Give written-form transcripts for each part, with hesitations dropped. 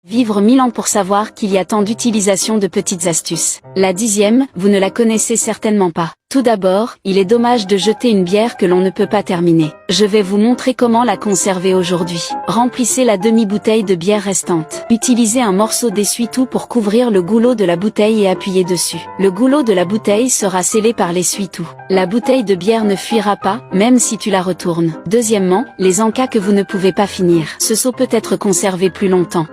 Vivre 1000 ans pour savoir qu'il y a tant d'utilisation de petites astuces. La 10e, vous ne la connaissez certainement pas. Tout d'abord, il est dommage de jeter une bière que l'on ne peut pas terminer. Je vais vous montrer comment la conserver aujourd'hui. Remplissez la demi-bouteille de bière restante. Utilisez un morceau d'essuie-tout pour couvrir le goulot de la bouteille et appuyez dessus. Le goulot de la bouteille sera scellé par l'essuie-tout. La bouteille de bière ne fuira pas, même si tu la retournes. Deuxièmement, les encas que vous ne pouvez pas finir. Ce seau peut être conservé plus longtemps.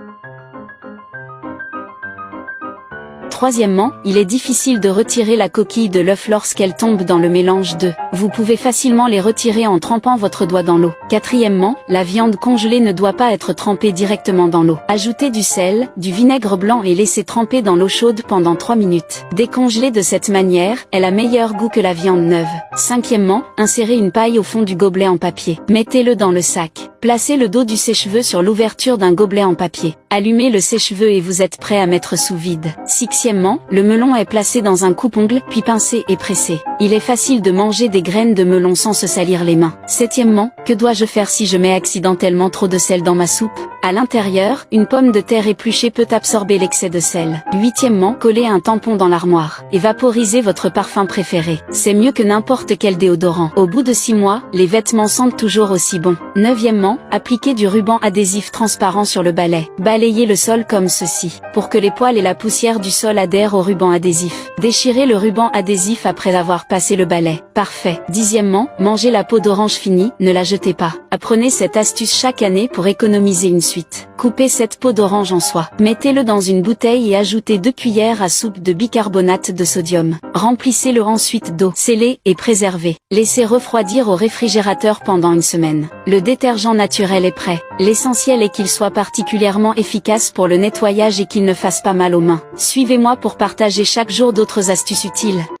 Troisièmement, il est difficile de retirer la coquille de l'œuf lorsqu'elle tombe dans le mélange d'œufs. Vous pouvez facilement les retirer en trempant votre doigt dans l'eau. Quatrièmement, la viande congelée ne doit pas être trempée directement dans l'eau. Ajoutez du sel, du vinaigre blanc et laissez tremper dans l'eau chaude pendant 3 minutes. Décongelée de cette manière, elle a meilleur goût que la viande neuve. Cinquièmement, insérez une paille au fond du gobelet en papier. Mettez-le dans le sac. Placez le dos du sèche-cheveux sur l'ouverture d'un gobelet en papier. Allumez le sèche-cheveux et vous êtes prêt à mettre sous vide. Sixièmement, le melon est placé dans un coupe-ongle, puis pincé et pressé. Il est facile de manger des graines de melon sans se salir les mains. Septièmement, que dois-je faire si je mets accidentellement trop de sel dans ma soupe? À l'intérieur, une pomme de terre épluchée peut absorber l'excès de sel. Huitièmement, collez un tampon dans l'armoire et vaporisez votre parfum préféré. C'est mieux que n'importe quel déodorant. Au bout de 6 mois, les vêtements sentent toujours aussi bon. Neuvièmement, appliquez du ruban adhésif transparent sur le balai. Balayez le sol comme ceci, pour que les poils et la poussière du sol adhèrent au ruban adhésif. Déchirez le ruban adhésif après avoir passé le balai. Parfait. Dixièmement, mangez la peau d'orange finie, ne la jetez pas. Apprenez cette astuce chaque année pour économiser une suite. Coupez cette peau d'orange en soie. Mettez-le dans une bouteille et ajoutez 2 cuillères à soupe de bicarbonate de sodium. Remplissez-le ensuite d'eau. Scellez et préservez. Laissez refroidir au réfrigérateur pendant une semaine. Le détergent naturel est prêt. L'essentiel est qu'il soit particulièrement efficace pour le nettoyage et qu'il ne fasse pas mal aux mains. Suivez-moi pour partager chaque jour d'autres astuces utiles.